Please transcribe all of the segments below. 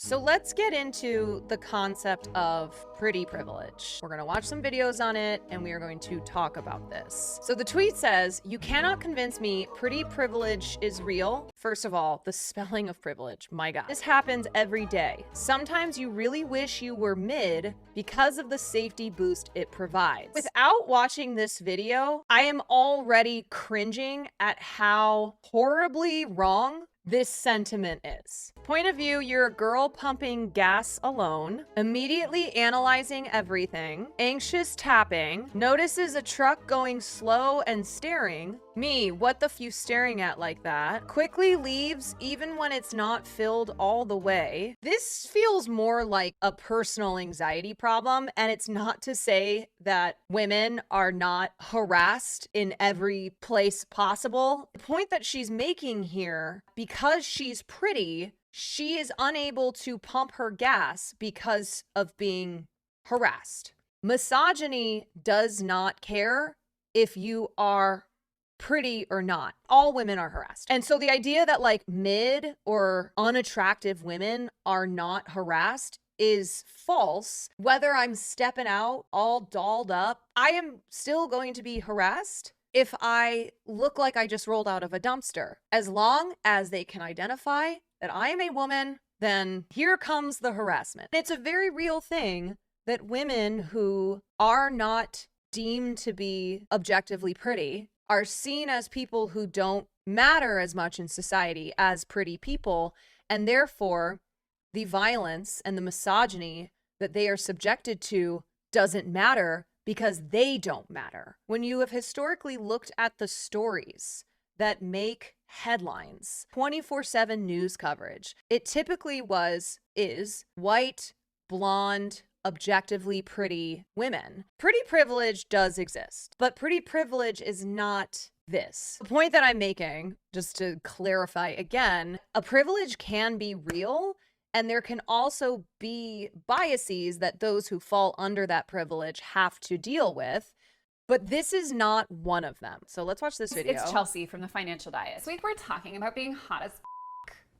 So let's get into the concept of pretty privilege. We're going to watch some videos on it and we are going to talk about this. So the tweet says, "You cannot convince me pretty privilege is real." First of all, the spelling of privilege, my God. This happens every day. Sometimes you really wish you were mid because of the safety boost it provides. Without watching this video, I am already cringing at how horribly wrong this sentiment is. Point of view, you're a girl pumping gas alone, immediately analyzing everything, anxious tapping, notices a truck going slow and staring. Me, what the f you staring at like that? Quickly leaves even when it's not filled all the way. This feels more like a personal anxiety problem, and it's not to say that women are not harassed in every place possible. The point that she's making here, because she's pretty, she is unable to pump her gas because of being harassed. Misogyny does not care if you are pretty or not. All women are harassed. And so the idea that like mid or unattractive women are not harassed is false. Whether I'm stepping out all dolled up, I am still going to be harassed if I look like I just rolled out of a dumpster. As long as they can identify that I am a woman, then here comes the harassment. It's a very real thing that women who are not deemed to be objectively pretty are seen as people who don't matter as much in society as pretty people, and therefore the violence and the misogyny that they are subjected to doesn't matter because they don't matter. When you have historically looked at the stories that make headlines, 24/7 news coverage, it typically is white, blonde, objectively pretty women. Pretty privilege does exist, but pretty privilege is not this. The point that I'm making, just to clarify again, a privilege can be real, and there can also be biases that those who fall under that privilege have to deal with. But this is not one of them. So let's watch this video. It's Chelsea from the Financial Diet. This week we're talking about being hot as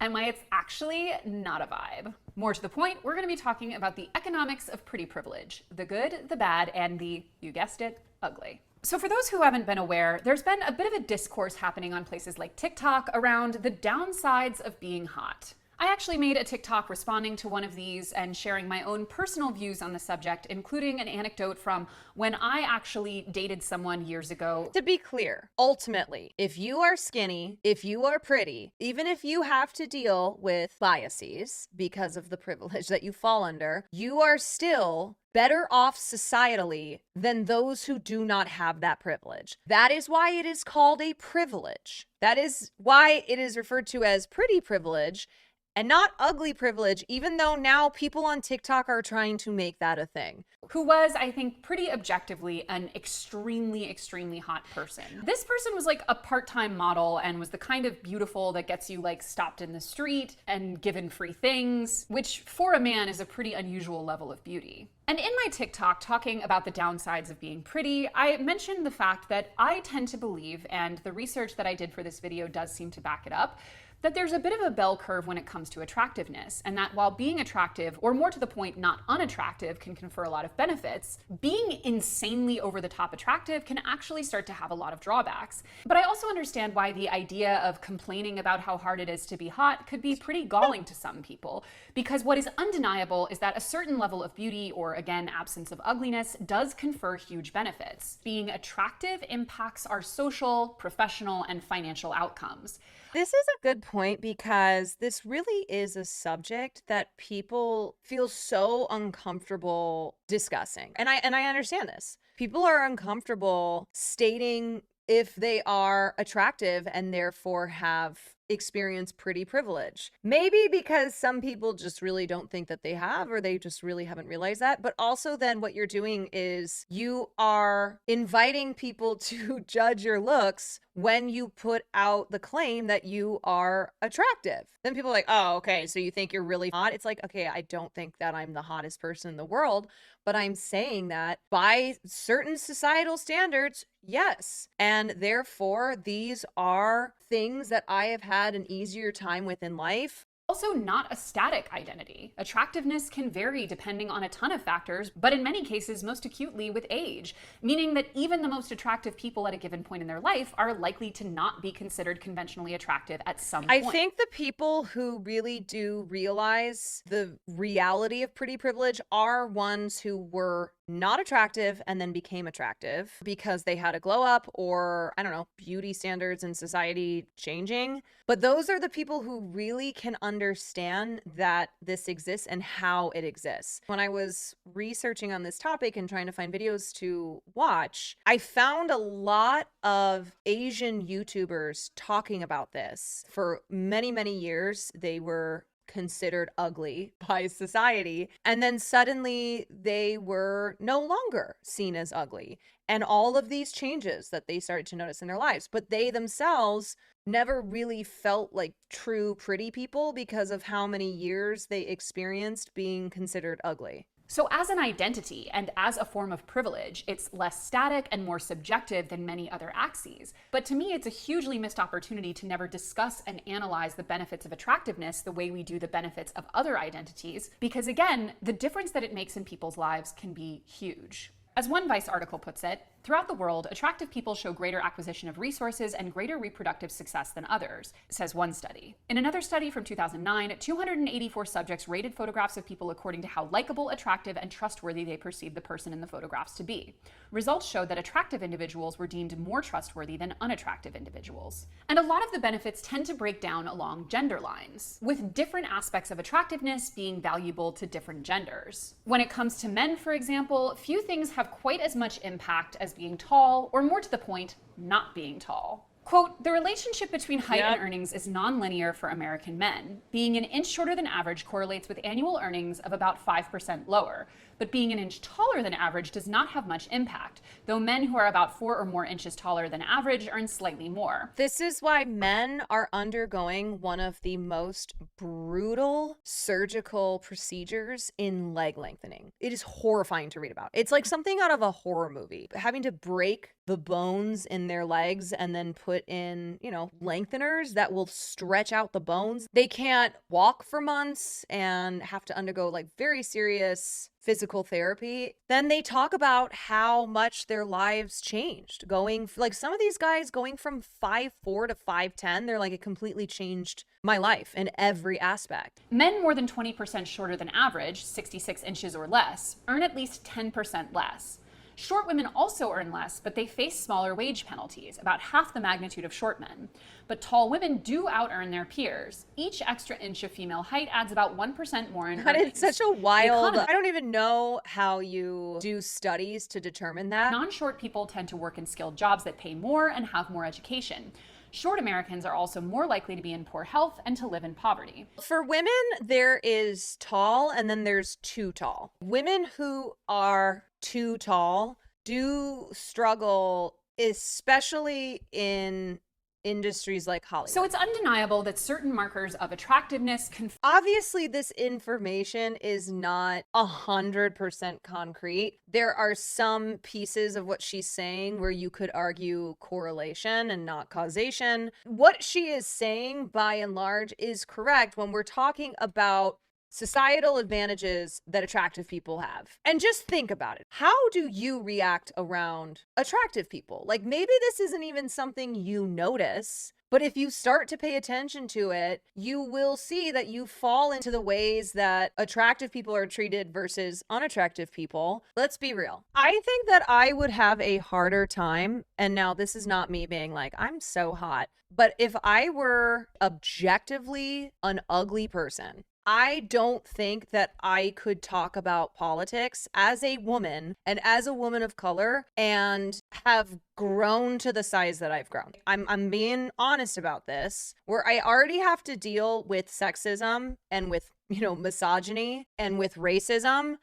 and why it's actually not a vibe. More to the point, we're going to be talking about the economics of pretty privilege, the good, the bad, and the, you guessed it, ugly. So for those who haven't been aware, there's been a bit of a discourse happening on places like TikTok around the downsides of being hot. I actually made a TikTok responding to one of these and sharing my own personal views on the subject, including an anecdote from when I actually dated someone years ago. To be clear, ultimately, if you are skinny, if you are pretty, even if you have to deal with biases because of the privilege that you fall under, you are still better off societally than those who do not have that privilege. That is why it is called a privilege. That is why it is referred to as pretty privilege and not ugly privilege, even though now people on TikTok are trying to make that a thing. Who was, I think, pretty objectively an extremely, extremely hot person. This person was like a part-time model and was the kind of beautiful that gets you like stopped in the street and given free things, which for a man is a pretty unusual level of beauty. And in my TikTok talking about the downsides of being pretty, I mentioned the fact that I tend to believe, and the research that I did for this video does seem to back it up, that there's a bit of a bell curve when it comes to attractiveness, and that while being attractive, or more to the point, not unattractive, can confer a lot of benefits, being insanely over-the-top attractive can actually start to have a lot of drawbacks. But I also understand why the idea of complaining about how hard it is to be hot could be pretty galling to some people, because what is undeniable is that a certain level of beauty, or again, absence of ugliness, does confer huge benefits. Being attractive impacts our social, professional, and financial outcomes. This is a good point because this really is a subject that people feel so uncomfortable discussing. And I understand this. People are uncomfortable stating if they are attractive and therefore have experienced pretty privilege. Maybe because some people just really don't think that they have, or they just really haven't realized that. But also then what you're doing is you are inviting people to judge your looks when you put out the claim that you are attractive. Then people are like, oh, okay, so you think you're really hot? It's like, okay, I don't think that I'm the hottest person in the world, but I'm saying that by certain societal standards, yes. And therefore, these are things that I have had an easier time with in life. Also, not a static identity. Attractiveness can vary depending on a ton of factors, but in many cases, most acutely with age, meaning that even the most attractive people at a given point in their life are likely to not be considered conventionally attractive at some point. I think the people who really do realize the reality of pretty privilege are ones who were not attractive and then became attractive because they had a glow up or, I don't know, beauty standards in society changing. But those are the people who really can understand that this exists and how it exists. When I was researching on this topic and trying to find videos to watch, I found a lot of Asian YouTubers talking about this. For many, many years, they were considered ugly by society. And then suddenly they were no longer seen as ugly. And all of these changes that they started to notice in their lives, but they themselves never really felt like true pretty people because of how many years they experienced being considered ugly. So, as an identity and as a form of privilege, it's less static and more subjective than many other axes. But to me, it's a hugely missed opportunity to never discuss and analyze the benefits of attractiveness the way we do the benefits of other identities, because again, the difference that it makes in people's lives can be huge. As one Vice article puts it, throughout the world, attractive people show greater acquisition of resources and greater reproductive success than others, says one study. In another study from 2009, 284 subjects rated photographs of people according to how likable, attractive, and trustworthy they perceived the person in the photographs to be. Results showed that attractive individuals were deemed more trustworthy than unattractive individuals. And a lot of the benefits tend to break down along gender lines, with different aspects of attractiveness being valuable to different genders. When it comes to men, for example, few things have quite as much impact as being tall, or more to the point, not being tall. Quote, the relationship between height and earnings is nonlinear for American men. Being an inch shorter than average correlates with annual earnings of about 5% lower, but being an inch taller than average does not have much impact, though men who are about 4 or more inches taller than average earn slightly more. This is why men are undergoing one of the most brutal surgical procedures in leg lengthening. It is horrifying to read about. It's like something out of a horror movie. Having to break the bones in their legs and then put in, lengtheners that will stretch out the bones. They can't walk for months and have to undergo like very serious physical therapy. Then they talk about how much their lives changed. Some of these guys going from 5'4" to 5'10", they're like, it completely changed my life in every aspect. Men more than 20% shorter than average, 66 inches or less, earn at least 10% less. Short women also earn less, but they face smaller wage penalties, about half the magnitude of short men. But tall women do out-earn their peers. Each extra inch of female height adds about 1% more in earnings. It's such a wild, I don't even know how you do studies to determine that. Non-short people tend to work in skilled jobs that pay more and have more education. Short Americans are also more likely to be in poor health and to live in poverty. For women, there is tall and then there's too tall. Women who are too tall do struggle, especially in industries like Hollywood. So it's undeniable that certain markers of attractiveness obviously this information is not 100% concrete. There are some pieces of what she's saying where you could argue correlation and not causation. What she is saying by and large is correct when we're talking about societal advantages that attractive people have. And just think about it. How do you react around attractive people? Like, maybe this isn't even something you notice, but if you start to pay attention to it, you will see that you fall into the ways that attractive people are treated versus unattractive people. Let's be real. I think that I would have a harder time, and now this is not me being like, I'm so hot, but if I were objectively an ugly person, I don't think that I could talk about politics as a woman and as a woman of color and have grown to the size that I've grown. I'm being honest about this, where I already have to deal with sexism and with, misogyny and with racism.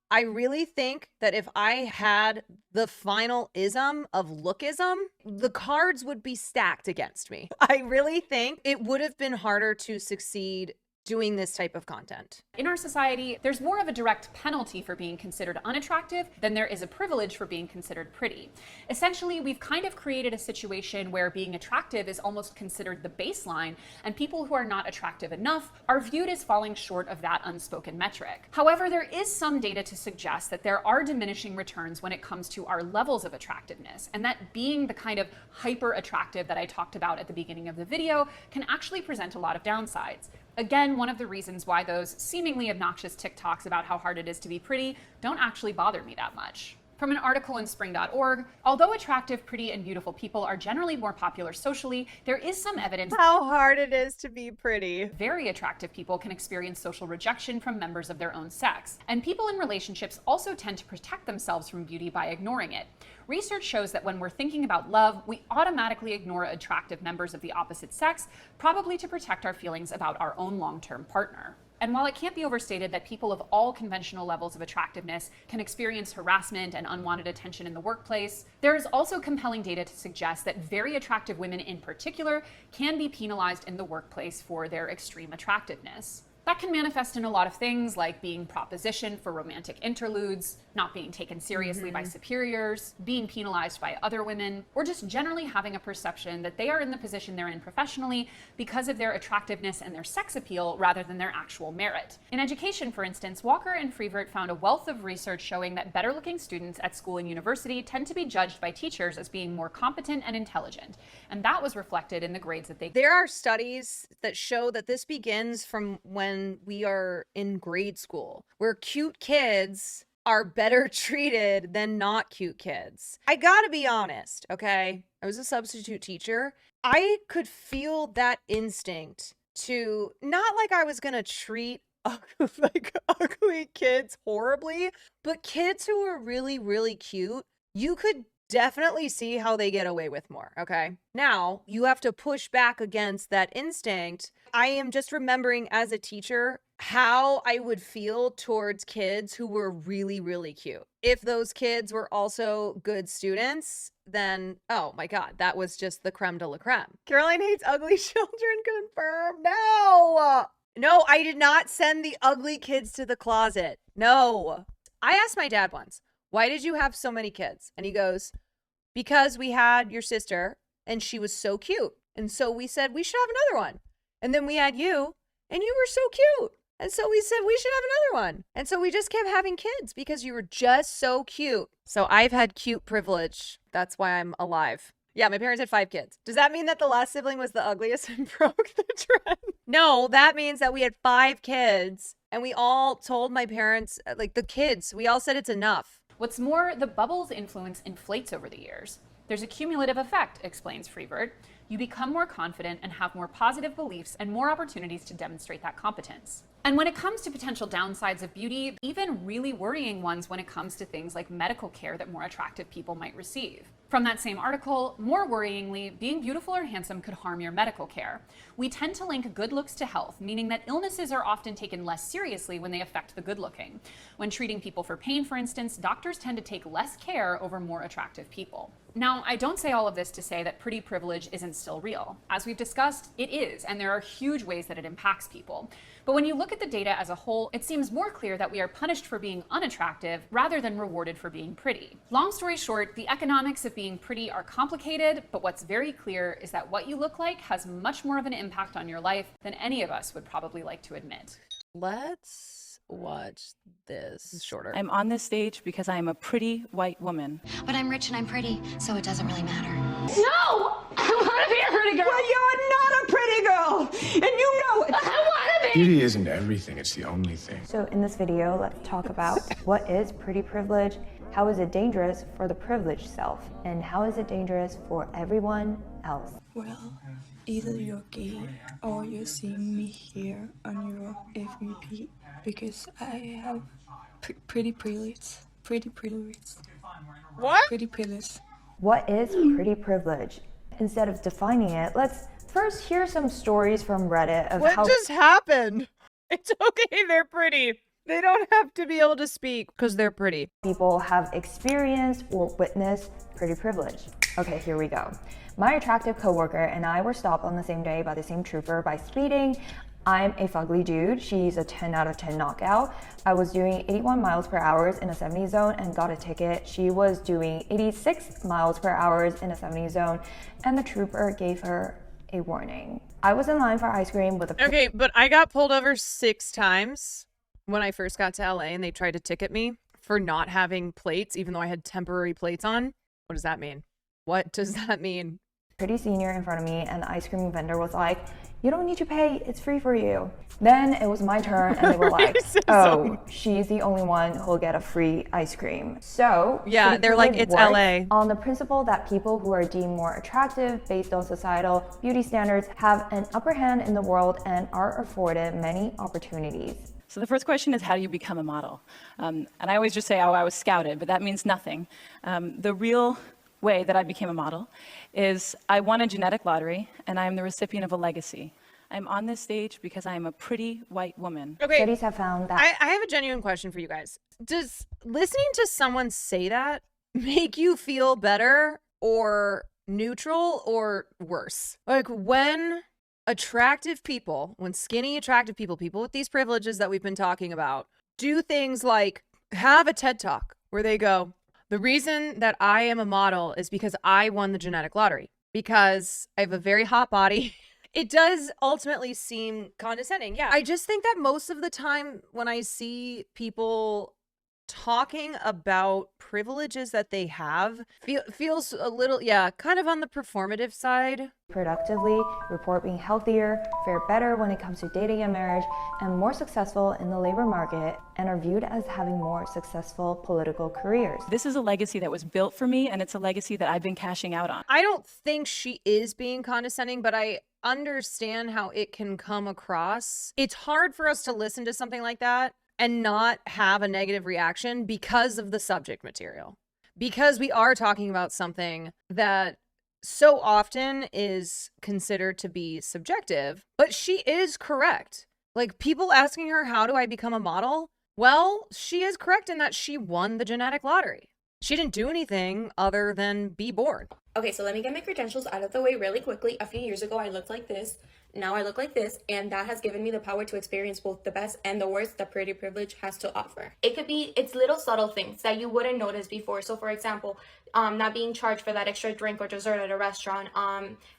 I really think that if I had the final ism of lookism, the cards would be stacked against me. I really think it would have been harder to succeed doing this type of content. In our society, there's more of a direct penalty for being considered unattractive than there is a privilege for being considered pretty. Essentially, we've kind of created a situation where being attractive is almost considered the baseline, and people who are not attractive enough are viewed as falling short of that unspoken metric. However, there is some data to suggest that there are diminishing returns when it comes to our levels of attractiveness, and that being the kind of hyper attractive that I talked about at the beginning of the video can actually present a lot of downsides. Again, one of the reasons why those seemingly obnoxious TikToks about how hard it is to be pretty don't actually bother me that much. From an article in spring.org, although attractive, pretty, and beautiful people are generally more popular socially, there is some evidence how hard it is to be pretty. Very attractive people can experience social rejection from members of their own sex. And people in relationships also tend to protect themselves from beauty by ignoring it. Research shows that when we're thinking about love, we automatically ignore attractive members of the opposite sex, probably to protect our feelings about our own long-term partner. And while it can't be overstated that people of all conventional levels of attractiveness can experience harassment and unwanted attention in the workplace, there is also compelling data to suggest that very attractive women in particular can be penalized in the workplace for their extreme attractiveness. That can manifest in a lot of things, like being propositioned for romantic interludes, not being taken seriously by superiors, being penalized by other women, or just generally having a perception that they are in the position they're in professionally because of their attractiveness and their sex appeal rather than their actual merit. In education, for instance, Walker and Freevert found a wealth of research showing that better-looking students at school and university tend to be judged by teachers as being more competent and intelligent, and that was reflected in the grades that they... There are studies that show that this begins from when we are in grade school, where cute kids are better treated than not cute kids. I gotta be honest, okay? I was a substitute teacher. I could feel that instinct to, not like I was gonna treat ugly kids horribly, but kids who are really, really cute, you could definitely see how they get away with more, okay? Now, you have to push back against that instinct. I am just remembering as a teacher how I would feel towards kids who were really, really cute. If those kids were also good students, then, oh my God, that was just the creme de la creme. Caroline hates ugly children, confirmed. No, I did not send the ugly kids to the closet. No. I asked my dad once, why did you have so many kids? And he goes, because we had your sister and she was so cute. And so we said, we should have another one. And then we had you and you were so cute. And so we said, we should have another one. And so we just kept having kids because you were just so cute. So I've had cute privilege. That's why I'm alive. Yeah, my parents had 5 kids. Does that mean that the last sibling was the ugliest and broke the trend? No, that means that we had 5 kids and we all told my parents, like the kids, we all said it's enough. What's more, the bubble's influence inflates over the years. There's a cumulative effect, explains Freevert. You become more confident and have more positive beliefs and more opportunities to demonstrate that competence. And when it comes to potential downsides of beauty, even really worrying ones when it comes to things like medical care that more attractive people might receive. From that same article, more worryingly, being beautiful or handsome could harm your medical care. We tend to link good looks to health, meaning that illnesses are often taken less seriously when they affect the good looking. When treating people for pain, for instance, doctors tend to take less care over more attractive people. Now, I don't say all of this to say that pretty privilege isn't still real. As we've discussed, it is, and there are huge ways that it impacts people. But when you look at the data as a whole, it seems more clear that we are punished for being unattractive rather than rewarded for being pretty. Long story short, the economics of being pretty are complicated, but what's very clear is that what you look like has much more of an impact on your life than any of us would probably like to admit. Let's watch this shorter. I'm on this stage because I am a pretty white woman. But I'm rich and I'm pretty, so it doesn't really matter. No! I want to be a pretty girl! Well, you're not a pretty girl! And you know it! I want to be! Beauty isn't everything, it's the only thing. So in this video, let's talk about what is pretty privilege, how is it dangerous for the privileged self, and how is it dangerous for everyone else? Well, either you're gay or you're seeing me here on your FVP because I have pretty privilege. Pretty privilege. What? Pretty privilege. What is pretty privilege? Instead of defining it, let's first hear some stories from Reddit of What how just happened? It's okay, they're pretty. They don't have to be able to speak because they're pretty. people have experienced or witnessed pretty privilege. Okay, here we go. My attractive coworker and I were stopped on the same day by the same trooper by speeding. I'm a fugly dude. She's a 10 out of 10 knockout. I was doing 81 miles per hour in a 70 zone and got a ticket. She was doing 86 miles per hour in a 70 zone, and the trooper gave her a warning. I was in line for ice cream with a... Okay, but I got pulled over 6 times when I first got to LA, and they tried to ticket me for not having plates, even though I had temporary plates on. What does that mean? What does that mean? Pretty senior in front of me, and the ice cream vendor was like, "You don't need to pay, it's free for you." Then it was my turn, and they were like, "Oh, she's the only one who'll get a free ice cream." So yeah, they're like, it's LA. On the principle that people who are deemed more attractive based on societal beauty standards have an upper hand in the world and are afforded many opportunities. So the first question is, how do you become a model? And I always just say, oh, I was scouted, but that means nothing. The real way that I became a model is I won a genetic lottery, and I am the recipient of a legacy. I'm on this stage because I am a pretty white woman. Okay, Studies have found that... I have a genuine question for you guys. Does listening to someone say that make you feel better or neutral or worse? Like when attractive people, when skinny attractive people, people with these privileges that we've been talking about, do things like have a TED Talk where they go, the reason that I am a model is because I won the genetic lottery, because I have a very hot body. It does ultimately seem condescending. Yeah, I just think that most of the time when I see people talking about privileges that they have, feels a little, yeah, kind of on the performative side. Productively, report being healthier, fare better when it comes to dating and marriage, and more successful in the labor market, and are viewed as having more successful political careers. This is a legacy that was built for me, and it's a legacy that I've been cashing out on. I don't think she is being condescending, but I understand how it can come across. It's hard for us to listen to something like that and not have a negative reaction because of the subject material. Because we are talking about something that so often is considered to be subjective, but she is correct. Like people asking her, how do I become a model? Well, she is correct in that she won the genetic lottery. She didn't do anything other than be born. Okay, so let me get my credentials out of the way really quickly. A few years ago, I looked like this. Now I look like this, and that has given me the power to experience both the best and the worst that pretty privilege has to offer. It could be, it's little subtle things that you wouldn't notice before. So for example, not being charged for that extra drink or dessert at a restaurant,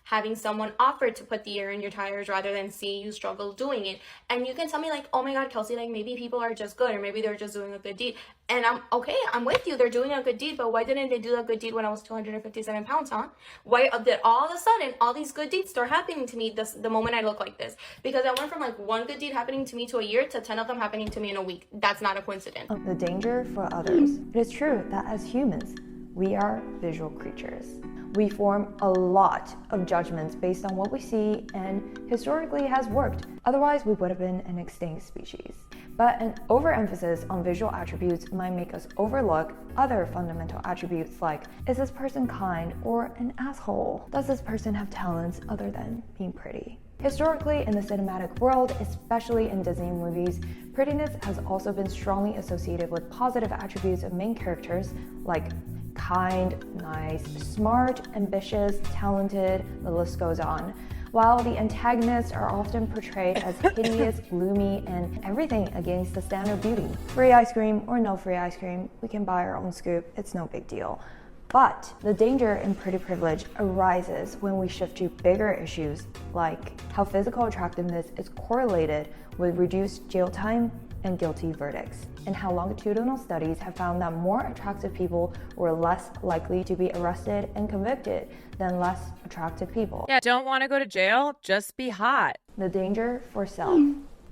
having someone offer to put the air in your tires rather than see you struggle doing it. And you can tell me like, oh my God, Kelsey, like maybe people are just good, or maybe they're just doing a good deed. And I'm okay, I'm with you, they're doing a good deed, but why didn't they do that good deed when I was 257 pounds, huh? Why did all of a sudden all these good deeds start happening to me the moment I look like this? Because I went from like one good deed happening to me to a year to 10 of them happening to me in a week. That's not a coincidence. The danger for others. It is true that as humans, we are visual creatures. We form a lot of judgments based on what we see, and historically has worked. Otherwise, we would have been an extinct species. But an overemphasis on visual attributes might make us overlook other fundamental attributes like, is this person kind or an asshole? Does this person have talents other than being pretty? Historically, in the cinematic world, especially in Disney movies, prettiness has also been strongly associated with positive attributes of main characters like kind, nice, smart, ambitious, talented, the list goes on. While the antagonists are often portrayed as hideous, gloomy, and everything against the standard beauty. Free ice cream or no free ice cream, we can buy our own scoop, it's no big deal. But the danger in pretty privilege arises when we shift to bigger issues like how physical attractiveness is correlated with reduced jail time and guilty verdicts, and how longitudinal studies have found that more attractive people were less likely to be arrested and convicted than less attractive people. Yeah, don't want to go to jail? Just be hot. The danger for self.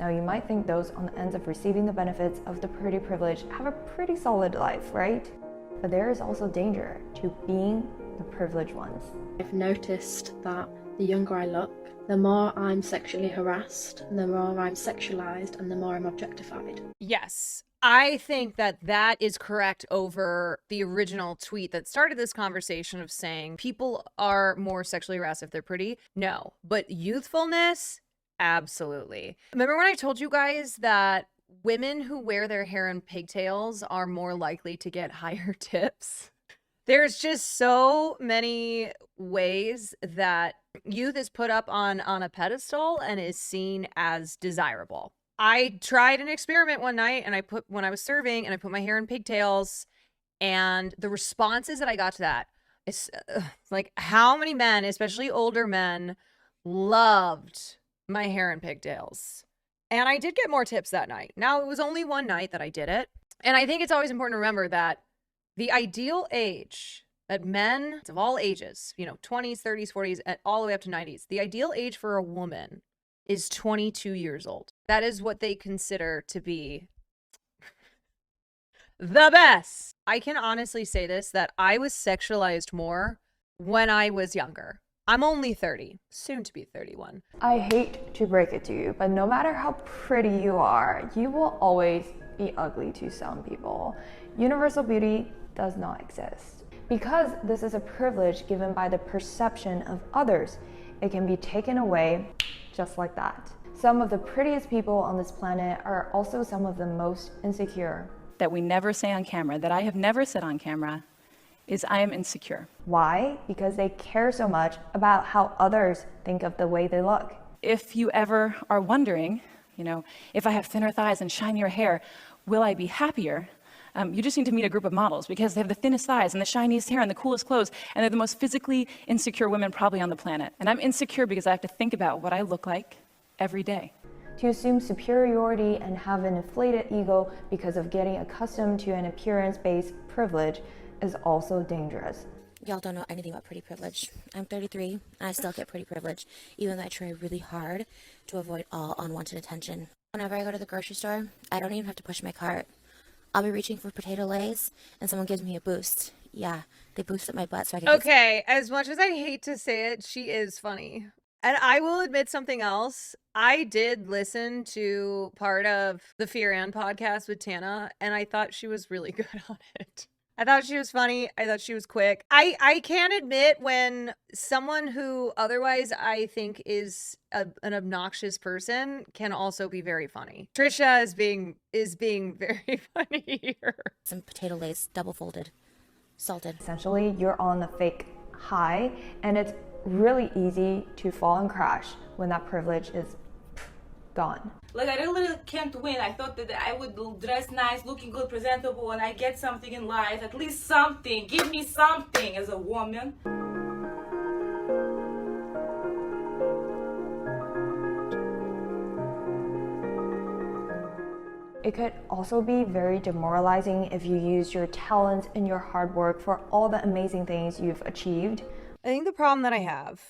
Now you might think those on the ends of receiving the benefits of the pretty privilege have a pretty solid life, right? But there is also danger to being the privileged ones. I've noticed that the younger I look, the more I'm sexually harassed, the more I'm sexualized, and the more I'm objectified. Yes, I think that that is correct over the original tweet that started this conversation of saying people are more sexually harassed if they're pretty. No, but youthfulness, absolutely. Remember when I told you guys that women who wear their hair in pigtails are more likely to get higher tips? There's just so many ways that youth is put up on a pedestal and is seen as desirable. I tried an experiment one night and when I was serving and I put my hair in pigtails, and the responses that I got to that is like how many men, especially older men, loved my hair in pigtails. And I did get more tips that night. Now, it was only one night that I did it. And I think it's always important to remember that the ideal age that men of all ages, 20s, 30s, 40s, and all the way up to 90s, the ideal age for a woman is 22 years old. That is what they consider to be the best. I can honestly say this, that I was sexualized more when I was younger. I'm only 30, soon to be 31. I hate to break it to you, but no matter how pretty you are, you will always be ugly to some people. Universal beauty does not exist. Because this is a privilege given by the perception of others, it can be taken away just like that. Some of the prettiest people on this planet are also some of the most insecure. That we never say on camera, that I have never said on camera, is I am insecure. Why? Because they care so much about how others think of the way they look. If you ever are wondering, if I have thinner thighs and shinier hair, will I be happier? You just need to meet a group of models because they have the thinnest thighs and the shiniest hair and the coolest clothes, and they're the most physically insecure women probably on the planet. And I'm insecure because I have to think about what I look like every day. To assume superiority and have an inflated ego because of getting accustomed to an appearance-based privilege is also dangerous. Y'all don't know anything about pretty privilege. I'm 33, and I still get pretty privilege, even though I try really hard to avoid all unwanted attention. Whenever I go to the grocery store, I don't even have to push my cart. I'll be reaching for potato lays, and someone gives me a boost. Yeah, they boosted my butt so I can Okay, as much as I hate to say it, she is funny. And I will admit something else. I did listen to part of the Fear Ann podcast with Tana, and I thought she was really good on it. I thought she was funny. I thought she was quick. I can admit when someone who otherwise I think is an obnoxious person can also be very funny. Trisha is being very funny here. Some potato lays, double folded, salted. Essentially, you're on the fake high, and it's really easy to fall and crash when that privilege is gone. Like, I really can't win. I thought that I would dress nice, looking good, presentable, and I get something in life, at least something. Give me something as a woman. It could also be very demoralizing if you use your talents and your hard work for all the amazing things you've achieved. I think the problem that I have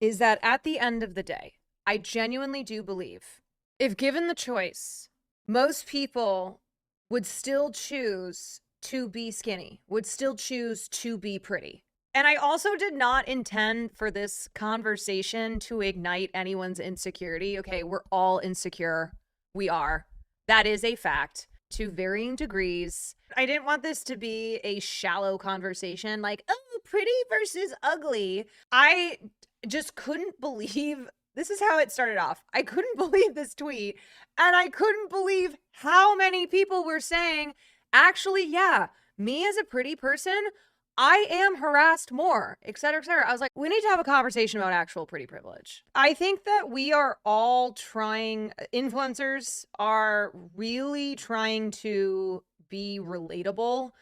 is that at the end of the day, I genuinely do believe if given the choice, most people would still choose to be skinny, would still choose to be pretty. And I also did not intend for this conversation to ignite anyone's insecurity. Okay, we're all insecure. We are. That is a fact to varying degrees. I didn't want this to be a shallow conversation like, oh, pretty versus ugly. I just couldn't believe. This is how it started off. I couldn't believe this tweet, and I couldn't believe how many people were saying, actually, yeah, me as a pretty person, I am harassed more, et cetera, et cetera. I was like, we need to have a conversation about actual pretty privilege. I think that we are all trying, influencers are really trying to be relatable.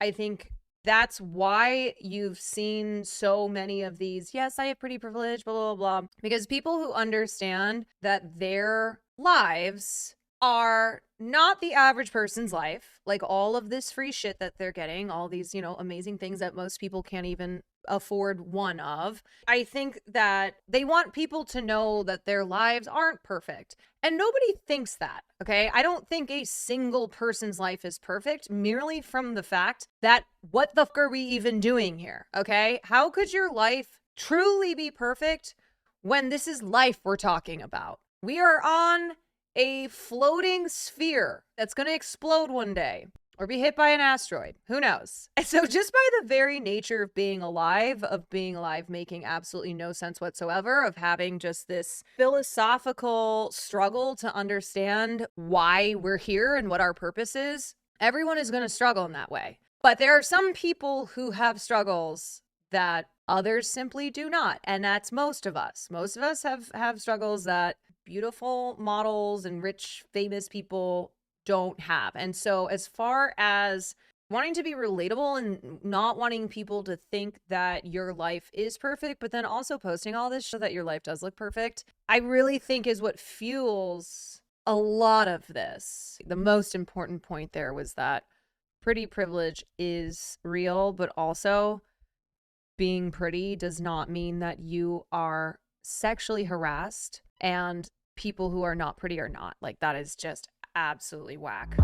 I think that's why you've seen so many of these, yes, I have pretty privilege, blah, blah, blah, because people who understand that their lives are not the average person's life, like all of this free shit that they're getting, all these, amazing things that most people can't even afford one of. I think that they want people to know that their lives aren't perfect. And nobody thinks that, okay? I don't think a single person's life is perfect merely from the fact that what the fuck are we even doing here, okay? How could your life truly be perfect when this is life we're talking about? We are on a floating sphere that's going to explode one day or be hit by an asteroid. Who knows? And so just by the very nature of being alive making absolutely no sense whatsoever, of having just this philosophical struggle to understand why we're here and what our purpose is, everyone is going to struggle in that way. But there are some people who have struggles that others simply do not. And that's most of us. Most of us have struggles that beautiful models and rich, famous people don't have. And so as far as wanting to be relatable and not wanting people to think that your life is perfect, but then also posting all this so that your life does look perfect, I really think is what fuels a lot of this. The most important point there was that pretty privilege is real, but also being pretty does not mean that you are sexually harassed and people who are not pretty are not. Like, that is just absolutely whack.